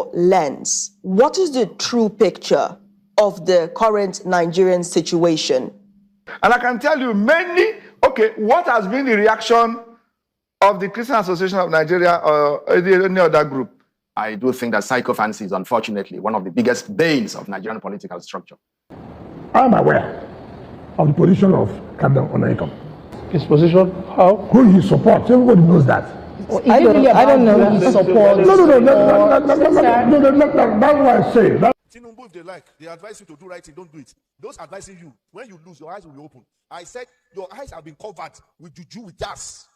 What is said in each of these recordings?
your lens, what is the true picture of the current Nigerian situation? And I can tell you what has been the reaction of the Christian Association of Nigeria or any other group? I do think that sycophancy is unfortunately one of the biggest banes of Nigerian political structure. I'm aware of the position of Cardinal Onaiyekan. His position? How? Who he supports. Everybody knows that. I don't know his support. No. That's what I say. Tinubu, if they like, they advise you to do right thing, don't do it. Those advising you, when you lose, your eyes will be open. I said, your eyes have been covered with juju, with gas.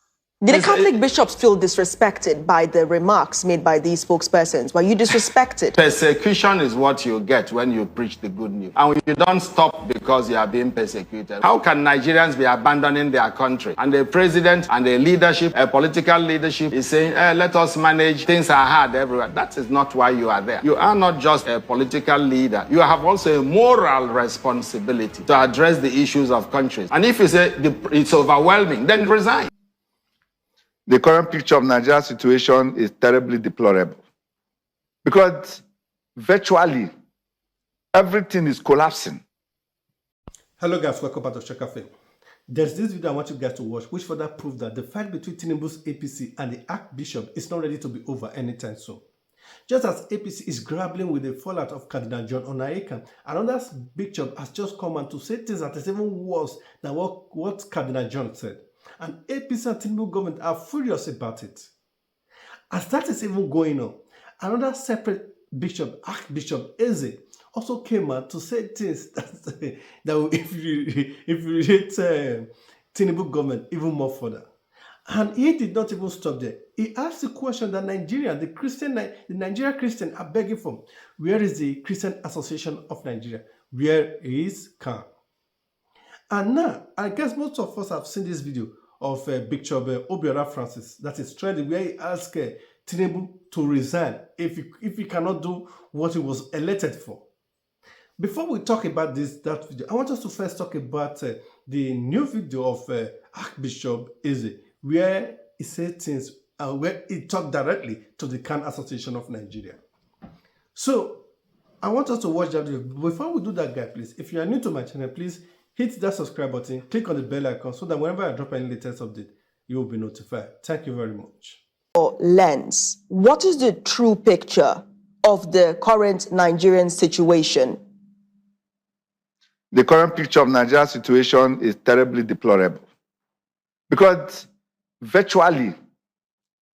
Did the Catholic bishops feel disrespected by the remarks made by these spokespersons? Were you disrespected? Persecution is what you get when you preach the good news. And you don't stop because you are being persecuted. How can Nigerians be abandoning their country? And the president and the leadership, a political leadership, is saying, let us manage, things are hard everywhere. That is not why you are there. You are not just a political leader. You have also a moral responsibility to address the issues of countries. And if you say it's overwhelming, then resign. The current picture of Nigeria's situation is terribly deplorable because virtually everything is collapsing. Hello guys, welcome back to Check Cafe. There's this video I want you guys to watch which further proves that the fight between Tinubu's APC and the Archbishop is not ready to be over anytime soon. Just as APC is grappling with the fallout of Cardinal Onaiyekan, another bishop has just come out to say things that is even worse than what Cardinal John said. And APC and Tinubu government are furious about it. As that is even going on, another separate bishop, Archbishop Eze, also came out to say things that if you rate Tinubu government even more further. And he did not even stop there. He asked the question that the Nigerian Christian are begging for. Where is the Christian Association of Nigeria? Where is CAN? And now, I guess most of us have seen this video of Bishop Obiora Francis that is trending, where he asked Tinubu to resign if he cannot do what he was elected for. Before we talk about that video, I want us to first talk about the new video of Archbishop Eze, where he said things and where he talked directly to the CAN Association of Nigeria. So, I want us to watch that video. Before we do that, guys, please, if you are new to my channel, please hit that subscribe button, click on the bell icon so that whenever I drop any latest update, you will be notified. Thank you very much. Your lens, what is the true picture of the current Nigerian situation? The current picture of Nigeria's situation is terribly deplorable because virtually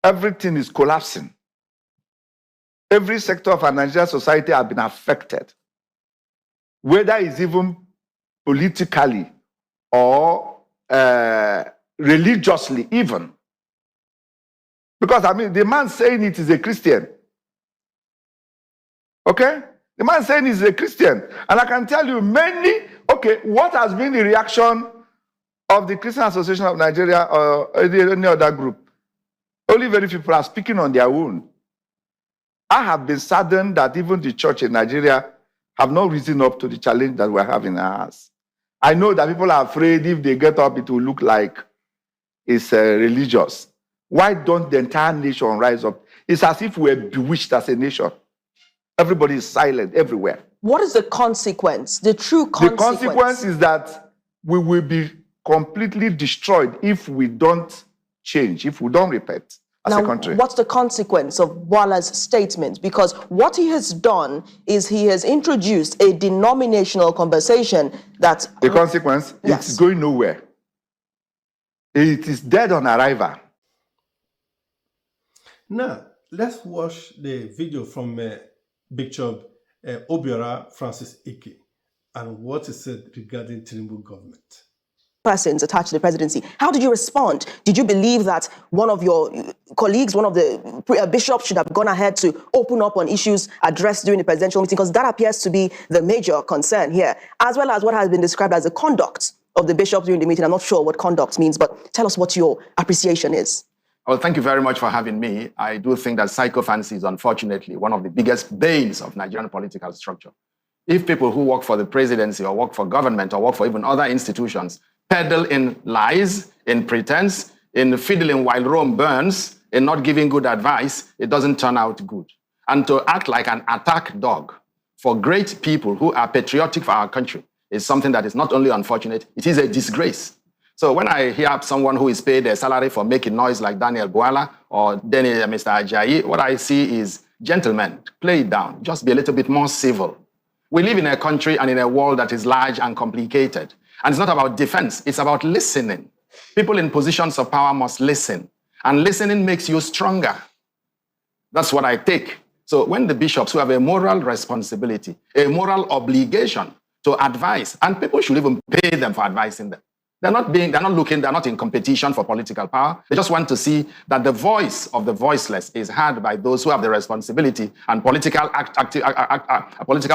everything is collapsing. Every sector of our Nigerian society has been affected, whether it's even politically or religiously even. Because, I mean, the man saying it is a Christian. Okay? The man saying he's a Christian. And I can tell you what has been the reaction of the Christian Association of Nigeria or any other group? Only very few people are speaking on their own. I have been saddened that even the church in Nigeria have not risen up to the challenge that we're having our hands. I know that people are afraid if they get up, it will look like it's religious. Why don't the entire nation rise up? It's as if we're bewitched as a nation. Everybody is silent everywhere. What is the consequence, the true consequence? The consequence is that we will be completely destroyed if we don't change, if we don't repent as a country. What's the consequence of Bola's statement? Because what he has done is he has introduced a denominational conversation that... The consequence? Yes. It's going nowhere. It is dead on arrival. Now, let's watch the video from Bishop Obiora Francis Ike and what he said regarding Tinubu government. Persons attached to the presidency. How did you respond? Did you believe that one of your colleagues, one of the bishops should have gone ahead to open up on issues addressed during the presidential meeting? Because that appears to be the major concern here, as well as what has been described as the conduct of the bishops during the meeting. I'm not sure what conduct means, but tell us what your appreciation is. Well, thank you very much for having me. I do think that sycophancy is unfortunately one of the biggest banes of Nigerian political structure. If people who work for the presidency or work for government or work for even other institutions peddle in lies, in pretense, in fiddling while Rome burns, in not giving good advice, it doesn't turn out good. And to act like an attack dog for great people who are patriotic for our country is something that is not only unfortunate, it is a disgrace. So when I hear someone who is paid a salary for making noise like Daniel Bwala or Mr. Ajayi, what I see is, gentlemen, play it down. Just be a little bit more civil. We live in a country and in a world that is large and complicated. And it's not about defense, it's about listening. People in positions of power must listen. And listening makes you stronger. That's what I take. So when the bishops who have a moral responsibility, a moral obligation to advise, and people should even pay them for advising them. They're not in competition for political power. They just want to see that the voice of the voiceless is heard by those who have the responsibility and political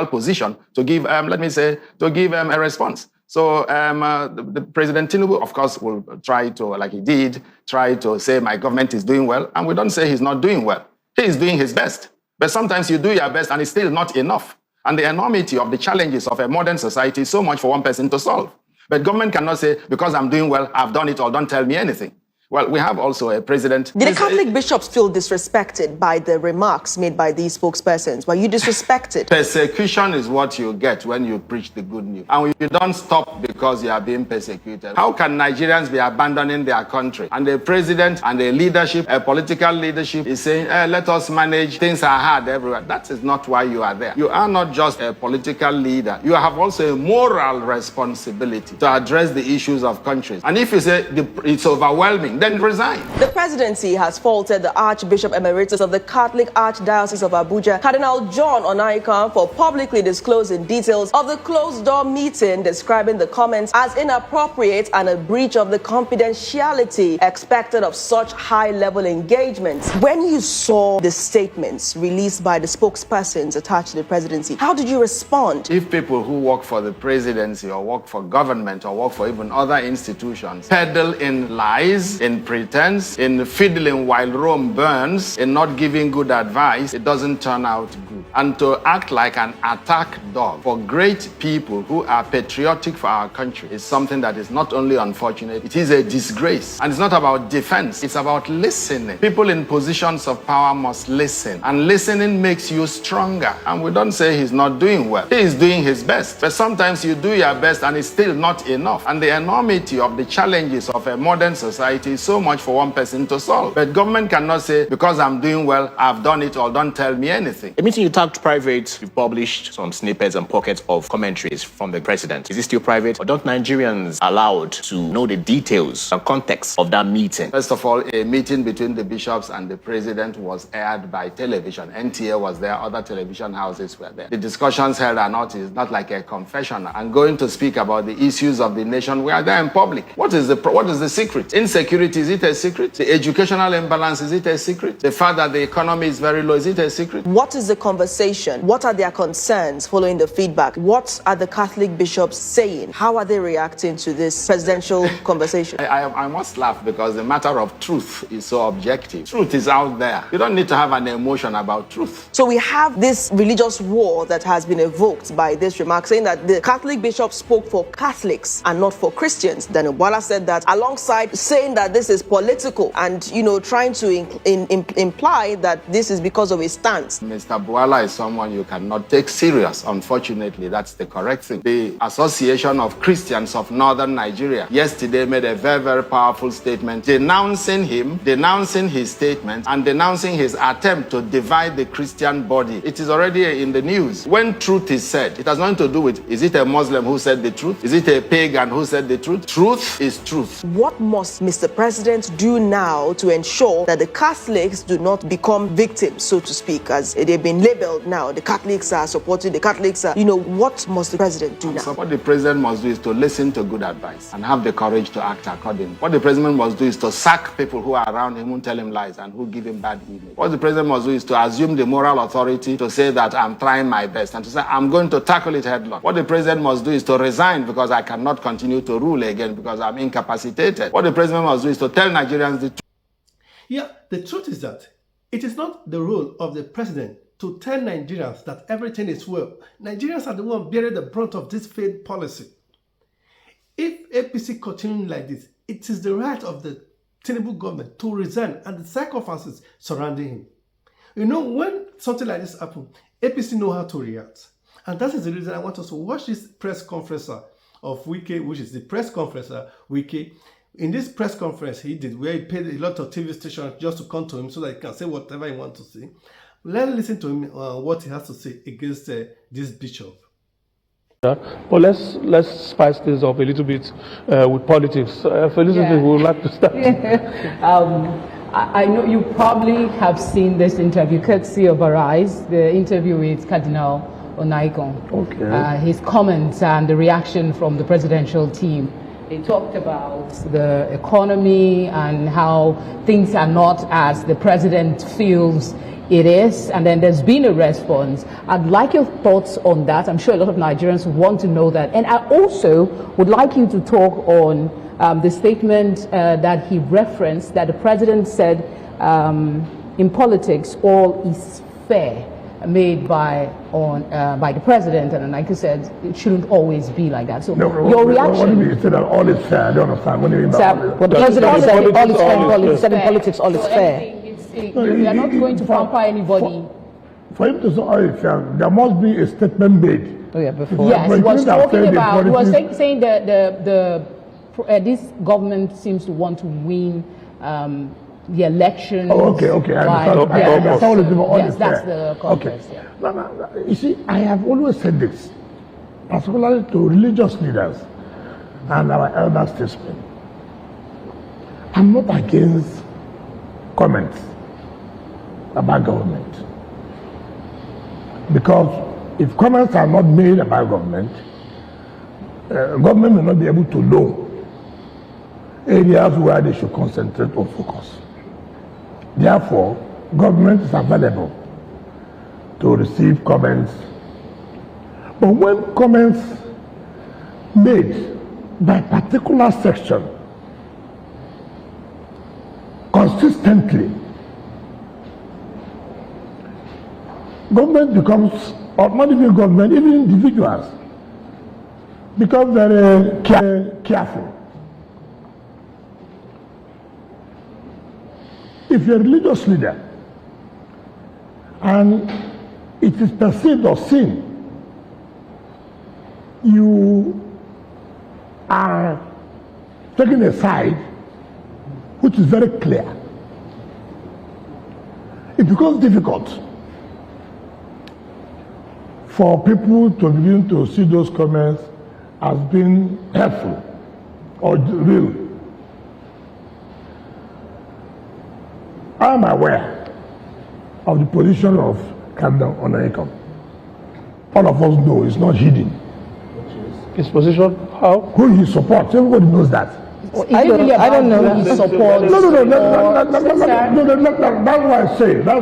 position to give, a response. So the President Tinubu, of course, will try to, like he did, try to say my government is doing well, and we don't say he's not doing well. He is doing his best. But sometimes you do your best and it's still not enough. And the enormity of the challenges of a modern society is so much for one person to solve. But government cannot say, because I'm doing well, I've done it all, don't tell me anything. Well, we have also a president. Did the Catholic bishops feel disrespected by the remarks made by these spokespersons? Were you disrespected? Persecution is what you get when you preach the good news. And you don't stop because you are being persecuted. How can Nigerians be abandoning their country? And the president and the leadership, a political leadership, is saying, let us manage, things are hard everywhere. That is not why you are there. You are not just a political leader. You have also a moral responsibility to address the issues of countries. And if you say it's overwhelming, then resign. The presidency has faulted the Archbishop Emeritus of the Catholic Archdiocese of Abuja, Cardinal John Onaiyekan, for publicly disclosing details of the closed-door meeting, describing the comments as inappropriate and a breach of the confidentiality expected of such high-level engagements. When you saw the statements released by the spokespersons attached to the presidency, how did you respond? If people who work for the presidency or work for government or work for even other institutions peddle in lies, in pretense, in fiddling while Rome burns, in not giving good advice, it doesn't turn out good. And to act like an attack dog for great people who are patriotic for our country is something that is not only unfortunate, it is a disgrace. And it's not about defense, it's about listening. People in positions of power must listen. And listening makes you stronger. And we don't say he's not doing well. He is doing his best. But sometimes you do your best and it's still not enough. And the enormity of the challenges of a modern society is so much for one person to solve. But government cannot say, because I'm doing well, I've done it all, don't tell me anything. A meeting you tagged private, you've published some snippets and pockets of commentaries from the president. Is it still private, or don't Nigerians allowed to know the details and context of that meeting? First of all, a meeting between the bishops and the president was aired by television. NTA was there, other television houses were there. The discussions held are not like a confessional. And going to speak about the issues of the nation, we are there in public. What is the secret? Insecurity, is it a secret? The educational imbalance, is it a secret? The fact that the economy is very low, is it a secret? What is the conversation? What are their concerns following the feedback? What are the Catholic bishops saying? How are they reacting to this presidential conversation? I must laugh because the matter of truth is so objective. Truth is out there. You don't need to have an emotion about truth. So we have this religious war that has been evoked by this remark, saying that the Catholic bishop spoke for Catholics and not for Christians. Daniel Bwala said that, alongside saying that this is political and, trying to imply that this is because of his stance. Mr. Bwala is someone you cannot take serious. Unfortunately, that's the correct thing. The Association of Christians of Northern Nigeria yesterday made a very, very powerful statement denouncing him, denouncing his statement, and denouncing his attempt to divide the Christian body. It is already in the news. When truth is said, it has nothing to do with, is it a Muslim who said the truth? Is it a pagan who said the truth? Truth is truth. What must Mr. President do now to ensure that the Catholics do not become victims, so to speak, as they've been labeled now? The Catholics are supporting, the Catholics are, what must the president do now? So what the president must do is to listen to good advice and have the courage to act accordingly. What the president must do is to sack people who are around him, who tell him lies and who give him bad image. What the president must do is to assume the moral authority to say that I'm trying my best and to say I'm going to tackle it headlong. What the president must do is to resign because I cannot continue to rule again because I'm incapacitated. What the president must do is to tell Nigerians the truth. Yeah, the truth is that it is not the role of the president to tell Nigerians that everything is well. Nigerians are the ones bearing the brunt of this failed policy. If APC continues like this, it is the right of the Tinubu government to resign and the circumstances surrounding him. When something like this happen, APC know how to react. And that is the reason I want us to watch this press conference of Wike, which is the press conference Wike. In this press conference he did, where he paid a lot of TV stations just to come to him so that he can say whatever he wants to say. Let's listen to him, what he has to say against this bishop. But let's spice this up a little bit with politics. Felicity, we would like to start. I know you probably have seen this interview, courtesy of Arise, the interview with Cardinal Onaiyekan. Okay. His comments and the reaction from the presidential team. They talked about the economy and how things are not as the president feels it is, and then there's been a response. I'd like your thoughts on that. I'm sure a lot of Nigerians want to know that. And I also would like you to talk on the statement that he referenced, that the president said in politics all is fair, made by the president, and like you said, it shouldn't always be like that. So your reaction? What do you mean? You said that all is fair. I don't understand. What do you mean by all is fair? What the president said, all is fair. He said in politics, all is fair. We are not going to pamper anybody. For him to say all is fair, there must be a statement made. Oh yeah, before. Yes, he was talking about. He was saying that this government seems to want to win the elections. Oh, okay. I understand. Yes, that's the context. Okay. No. You see, I have always said this, particularly to religious leaders and our elder statesmen. I'm not against comments about government, because if comments are not made about government, government may not be able to know areas where they should concentrate or focus. Therefore, government is available to receive comments. But when comments made by a particular section consistently, government becomes, or not even government, even individuals become very careful. If you're a religious leader and it is perceived or seen, you are taking a side which is very clear, it becomes difficult for people to begin to see those comments as being helpful or real. I am aware of the position of Cardinal Onaiyekan. All of us know it's not hidden. His position, how? Who he supports, everybody knows that. I don't know his support. No, that's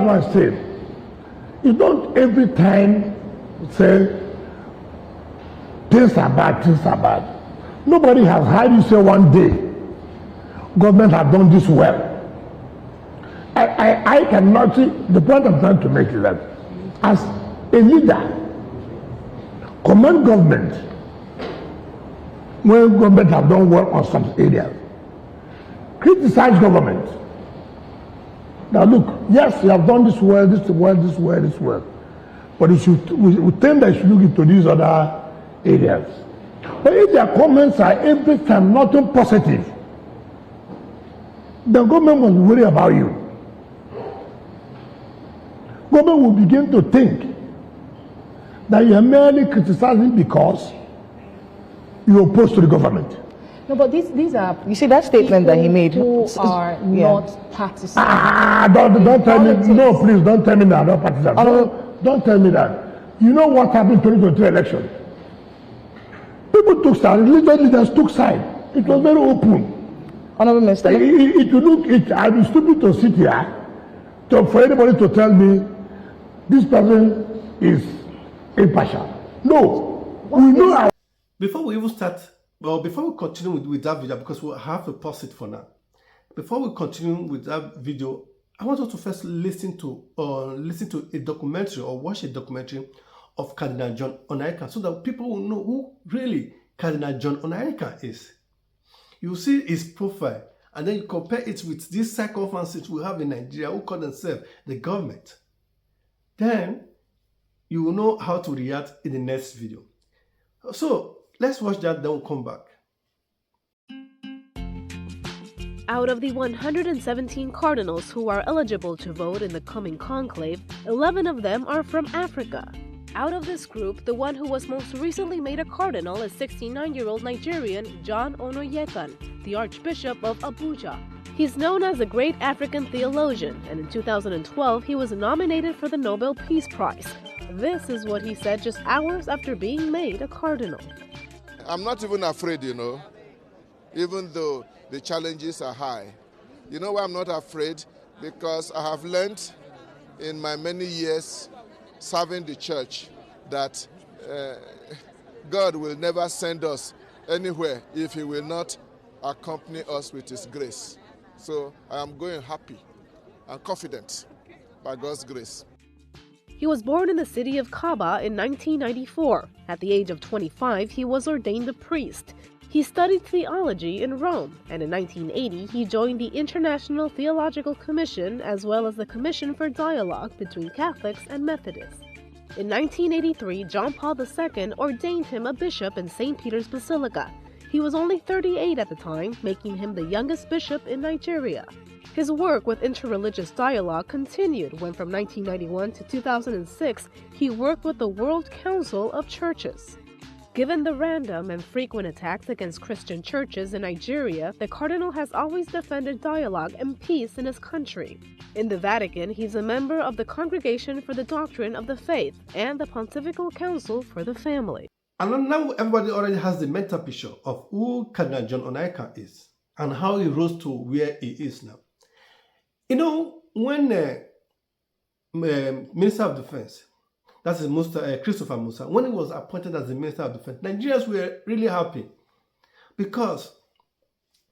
why I say. You don't every time say things are bad. Nobody has heard you say one day, government have done this well. I cannot see, the point I'm trying to make is that as a leader, commend government when government have done well on some areas. Criticize government. Now look, yes, you have done this well. But we tend that you should look into these other areas. But if their comments are every time nothing positive, the government will worry about you. Government will begin to think that you are merely criticizing because you are opposed to the government. No, but these are. You see that statement that he made? Who are not partisan. Don't tell me. No, please don't tell me that. Not partisan. Don't tell me that. You know what happened in 2023 election? People took side. Religious leaders took side. It was very open. Honorable Minister, I'd be stupid to sit here for anybody to tell me this person is impartial. No, we know our. Before we even start, well, before we continue with that video, because we'll have to pause it for now. Before we continue with that video, I want us to first listen to a documentary or watch a documentary of Cardinal John Onaiyekan, so that people will know who really Cardinal John Onaiyekan is. You see his profile, and then you compare it with these circumstances we have in Nigeria who call themselves the government. then you will know how to react in the next video. So let's watch that, then we'll come back. Out of the 117 cardinals who are eligible to vote in the coming conclave, 11 of them are from Africa. Out of this group, the one who was most recently made a cardinal is 69-year-old Nigerian John Onaiyekan, the Archbishop of Abuja. He's known as a great African theologian, and in 2012 he was nominated for the Nobel Peace Prize. This is what he said just hours after being made a cardinal. I'm not even afraid, even though the challenges are high. You know why I'm not afraid? Because I have learned in my many years serving the church that God will never send us anywhere if he will not accompany us with his grace. So I am going happy and confident by God's grace. He was born in the city of Kaba in 1994. At the age of 25, he was ordained a priest. He studied theology in Rome, and in 1980 he joined the International Theological Commission as well as the Commission for Dialogue between Catholics and Methodists. In 1983, John Paul II ordained him a bishop in St. Peter's Basilica. He was only 38 at the time, making him the youngest bishop in Nigeria. His work with interreligious dialogue continued when from 1991 to 2006 he worked with the World Council of Churches. Given the random and frequent attacks against Christian churches in Nigeria, the Cardinal has always defended dialogue and peace in his country. In the Vatican, he's a member of the Congregation for the Doctrine of the Faith and the Pontifical Council for the Family. And now everybody already has the mental picture of who Cardinal John Onaiyekan is and how he rose to where he is now. When Minister of Defense, that is Christopher Musa, when he was appointed as the Minister of Defense, Nigerians were really happy because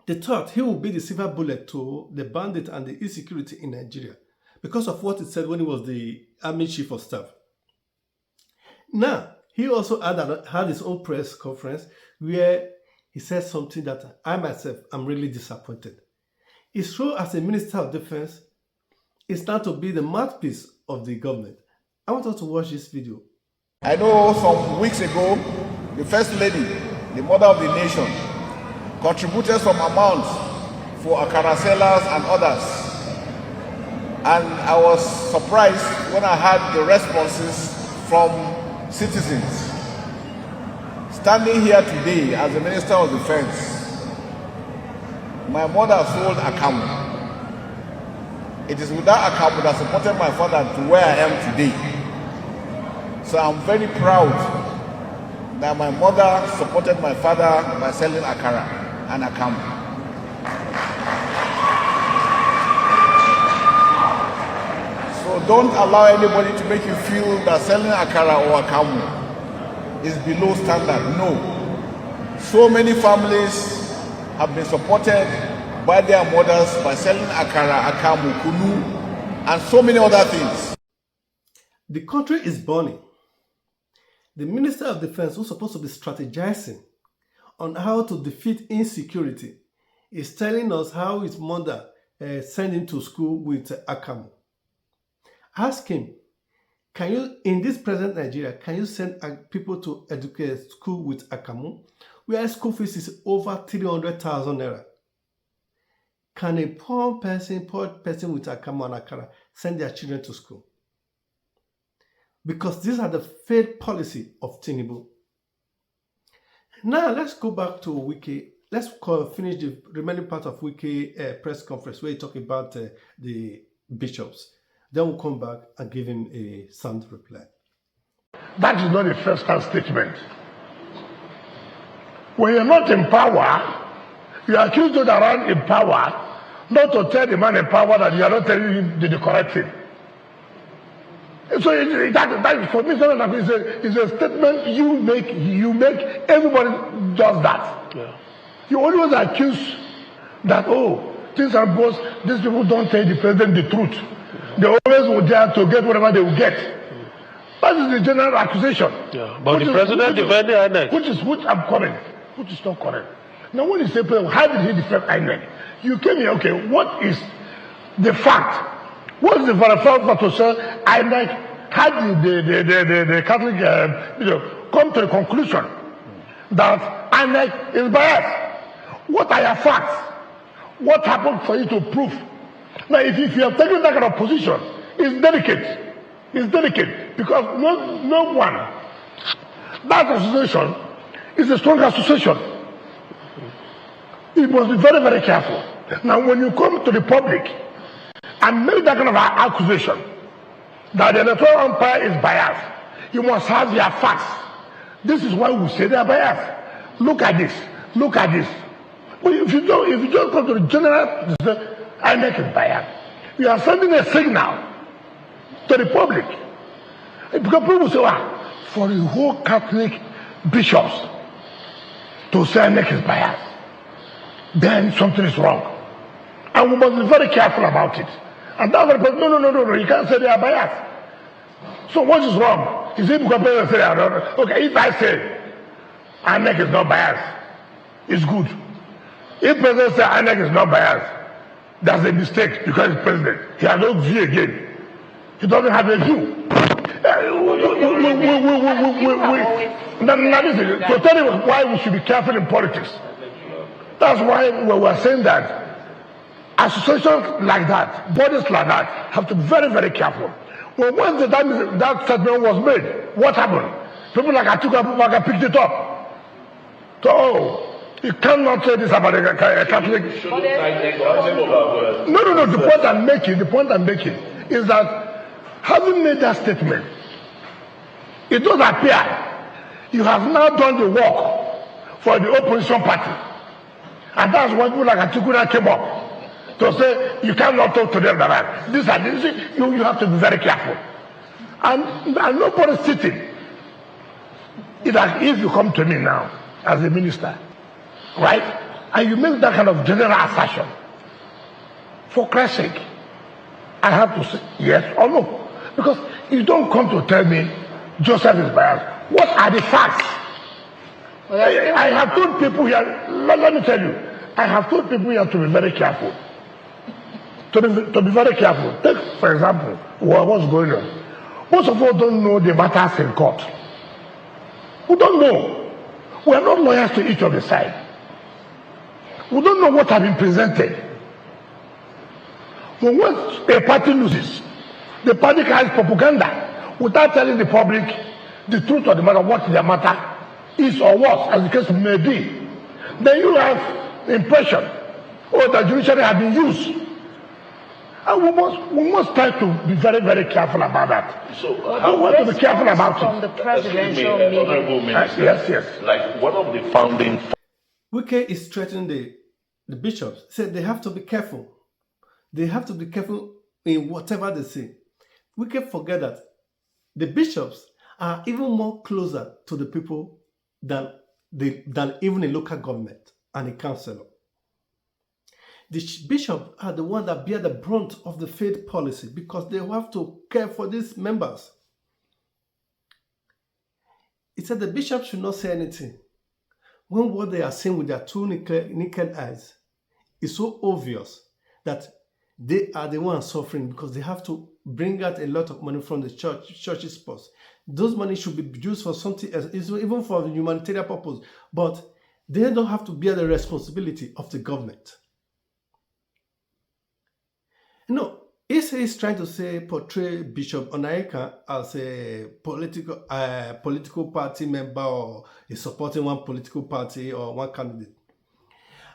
they thought he would be the silver bullet to the bandit and the insecurity in Nigeria because of what he said when he was the Army Chief of Staff. Now, he also had his own press conference where he said something that I myself am really disappointed. His role as a Minister of Defense is now to be the mouthpiece of the government. I want us to watch this video. I know some weeks ago, the First Lady, the Mother of the Nation, contributed some amounts for Akara sellers and others. And I was surprised when I heard the responses from citizens. Standing here today as the Minister of Defense, my mother sold Akamu. It is with that Akamu that supported my father to where I am today. So I'm very proud that my mother supported my father by selling Akara and Akamu. So don't allow anybody to make you feel that selling Akara or Akamu is below standard. No. So many families have been supported by their mothers by selling Akara, Akamu, Kunu, and so many other things. The country is burning. The Minister of Defense, who's supposed to be strategizing on how to defeat insecurity, is telling us how his mother sent him to school with Akamu. Ask him, can you, in this present Nigeria, can you send people to educate school with Akamu, where school fees is over 300,000 naira? Can a poor person with Akamu and Akara send their children to school? Because these are the failed policy of Tinubu. Now let's go back to Wike. Let's finish the remaining part of Wike press conference where he talked about the bishops. Then we'll come back and give him a sound reply. That is not a first-hand statement. When you're not in power, you accuse those around in power not to tell the man in power that you are not telling him the correct thing. So that for me, it's a statement you make, everybody does that. Yeah. You always accuse that, oh, things are because these people don't tell the president the truth. They always will dare to get whatever they will get. That is the general accusation. Yeah, but the president defended INEC. Which I'm correct, which is not correct. Now when you say, how did he defend INEC? You came here, okay, what is the fact? What is the verified fact to say INEC how did the Catholic come to the conclusion that INEC is biased? What are your facts? What happened for you to prove? Now, if you have taken that kind of position, it's delicate. It's delicate because no one. That association is a strong association. You must be very, very careful. Now, when you come to the public and make that kind of accusation that the electoral umpire is biased, you must have your facts. This is why we say they are biased. Look at this. Look at this. But if you just come to the general, I make it biased. You are sending a signal to the public. Because people say, well, for the whole Catholic bishops to say INEC is biased, then something is wrong. And we must be very careful about it. And that's why, no, you can't say they are biased. So what is wrong? Is it because people say, okay, if I say INEC is not biased, it's good. If president says INEC is not biased, that's a mistake because he's president. He has no view again. He doesn't have a view. Now listen, to tell you why we should be careful in politics. That's why we're saying that associations like that, bodies like that, have to be very, very careful. Well, when the time that statement was made, what happened? People like Atiku picked it up. So, you cannot say this about a Catholic. No. The point I'm making is that having made that statement, it does appear you have now done the work for the opposition party. And that's why people like Atiku came up to say you cannot talk to them like this. You have to be very careful. And nobody's sitting. If you come to me now as a minister, right, and you make that kind of general assertion, for Christ's sake, I have to say yes or no. Because you don't come to tell me Joseph is biased. What are the facts? Well, I have told people here, let me tell you, I have told people here to be very careful. To be very careful. Take, for example, what's going on. Most of us don't know the matters in court. We don't know. We are not lawyers to each of the side. We don't know what has been presented. When a party loses, the party carries propaganda without telling the public the truth of the matter, what the matter is or was, as the case may be. Then you have the impression, the judiciary has been used. And we must try to be very, very careful about that. So, we want to be careful about it. From the presidential meeting. Yes. Like one of the founding. Wike is threatening the bishops. Said they have to be careful. They have to be careful in whatever they say. Wike forget that the bishops are even more closer to the people than even a local government and a councillor. The bishops are the ones that bear the brunt of the faith policy because they have to care for these members. It said the bishops should not say anything when what they are saying with their two naked eyes is so obvious that they are the ones suffering because they have to bring out a lot of money from the church's purse. Those money should be used for something else, even for the humanitarian purpose, but they don't have to bear the responsibility of the government. No, he's trying to portray Bishop Onaiyekan as a political party member or is supporting one political party or one candidate.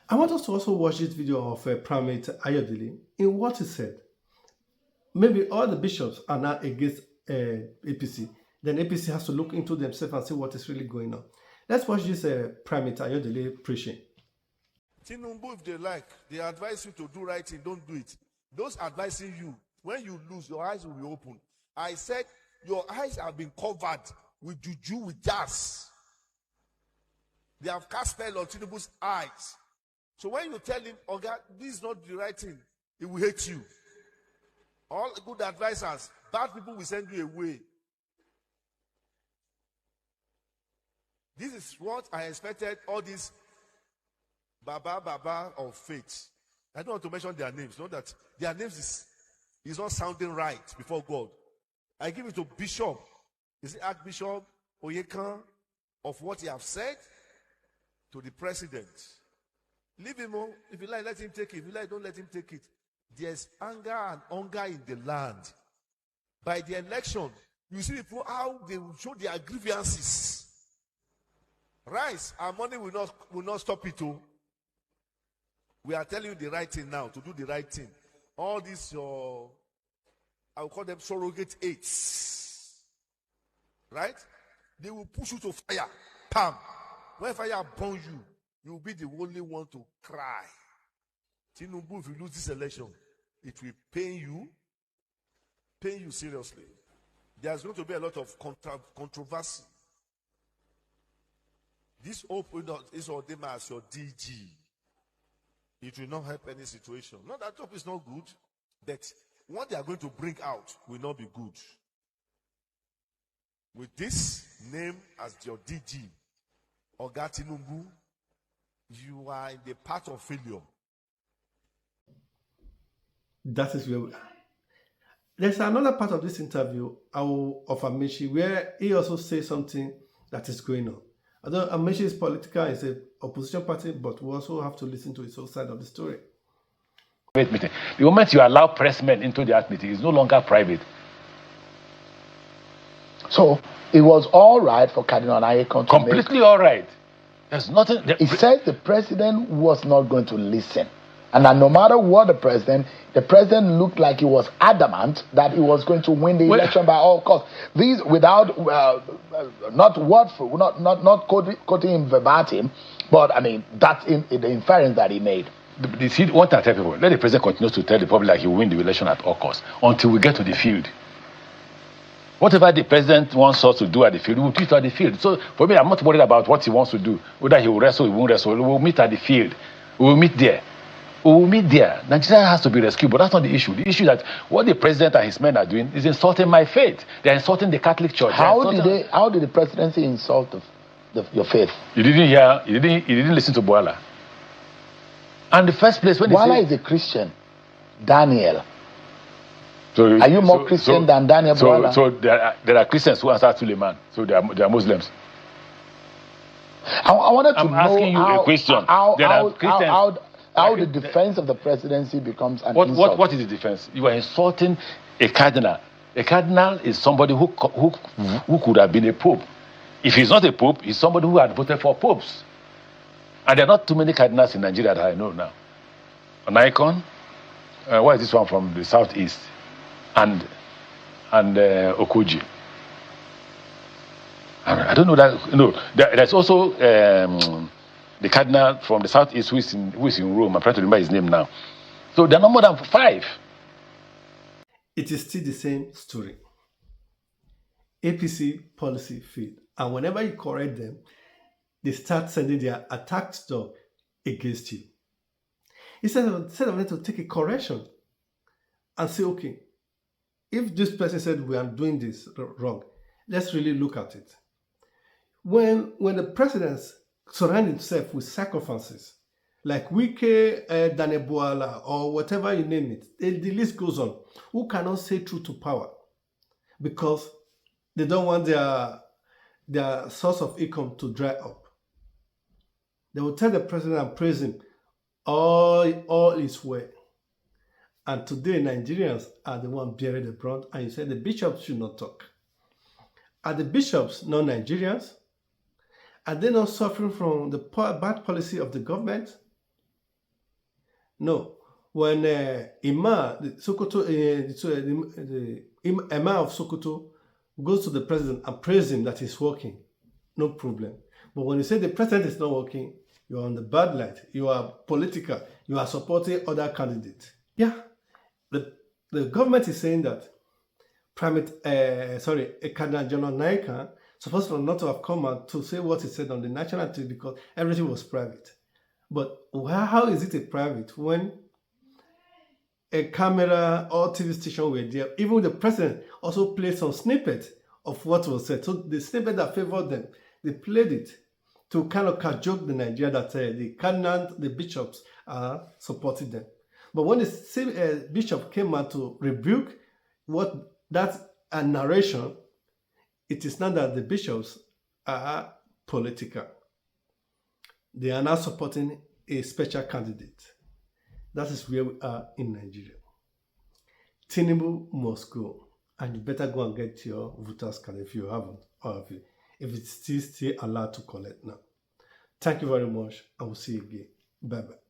I want us to also watch this video of Primate Ayodele in what he said. Maybe all the bishops are now against APC. Then APC has to look into themselves and see what is really going on. Let's watch this Primate Ayodele preaching. Tinubu, if they like, they advise you to do right thing, don't do it. Those advising you, when you lose, your eyes will be open. I said, your eyes have been covered with juju, with jazz. They have cast spell on Tinubu's eyes. So when you tell him, oh God, this is not the right thing, he will hate you. All good advisors, bad people will send you away. This is what I expected all these Baba of faith. I don't want to mention their names. Know that their names is not sounding right before God. I give it to Bishop. Is it Archbishop Onaiyekan of what he have said to the president? Leave him on. If you like, let him take it. If you like, don't let him take it. There's anger and hunger in the land. By the election, you see people how they will show their grievances. Rice, our money will not stop it too. We are telling you the right thing now, to do the right thing. All these I will call them surrogate aids. Right? They will push you to fire. Pam. When fire burns you, you will be the only one to cry. Tinubu, if you lose this election, it will pain you seriously. There's going to be a lot of controversy. This hope is ordained as your DG. It will not help any situation. Not that hope is not good, but what they are going to bring out will not be good. With this name as your DG, Oga Tinubu, you are in the path of failure. That is where we are. There's another part of this interview of Amaechi where he also says something that is going on. Although Amaechi is political, it's an opposition party, but we also have to listen to his own side of the story. Meeting. The moment you allow pressmen into that meeting, it's no longer private. So it was all right for Cardinal Onaiyekan to completely all right. There's nothing. He said the president was not going to listen. And that no matter what the president looked like he was adamant that he was going to win the election by all costs. These, without, not word for, not quoting him verbatim, but I mean, that's in the inference that he made. See, one thing I tell people, let the president continue to tell the public that he will win the election at all costs until we get to the field. Whatever the president wants us to do at the field, we'll do it at the field. So for me, I'm not worried about what he wants to do. Whether he will wrestle, he won't wrestle. We'll meet at the field. We'll meet there. We'll meet there. Nigeria has to be rescued, but that's not the issue. The issue is that what the president and his men are doing is insulting my faith. They're insulting the Catholic Church. How did the presidency insult your faith? You didn't hear. You didn't listen to Boala. And the first place when Boala is a Christian. Daniel. So, are you more Christian than Daniel Boala? So there are Christians who answer to Suleiman. So they are Muslims. I wanted to know asking you a question. How the defense of the presidency becomes an insult. What is the defense? You are insulting a cardinal. A cardinal is somebody who could have been a pope. If he's not a pope, he's somebody who had voted for popes. And there are not too many cardinals in Nigeria that I know now. Onaiyekan, what is this one from the southeast? And Okoji. I don't know that. No, there's also the cardinal from the southeast who is in Rome. I'm trying to remember his name now. So there are no more than 5. It is still the same story. APC policy failed. And whenever you correct them, they start sending their attack dog against you. Instead of them to take a correction and say, okay, if this person said we are doing this wrong, let's really look at it. When the president surrounds himself with sacrifices, like Wike, Daniel Boala, or whatever you name it, the list goes on, who cannot say truth to power because they don't want their source of income to dry up. They will tell the president and praise him, all is well. And today, Nigerians are the ones bearing the brunt, and you say the bishops should not talk. Are the bishops not Nigerians? Are they not suffering from the bad policy of the government? No. When Imam of Sokoto goes to the president and praises him that he's working, no problem. But when you say the president is not working, you are on the bad light. You are political. You are supporting other candidates. Yeah, the government is saying that Cardinal General Onaiyekan supposed not to have come out to say what he said on the national TV because everything was private. But how is it a private when a camera or TV station were there? Even the president also played some snippet of what was said. So the snippet that favored them, they played it to kind of cajole the Nigeria that the cardinal, the bishops are supporting them. But when the same bishop came out to rebuke what that and narration, it is now that the bishops are political. They are now supporting a special candidate. That is where we are in Nigeria. Tinubu must go, and you better go and get your voters card if you haven't, or if it's still allowed to collect now. Thank you very much, and we'll see you again. Bye-bye.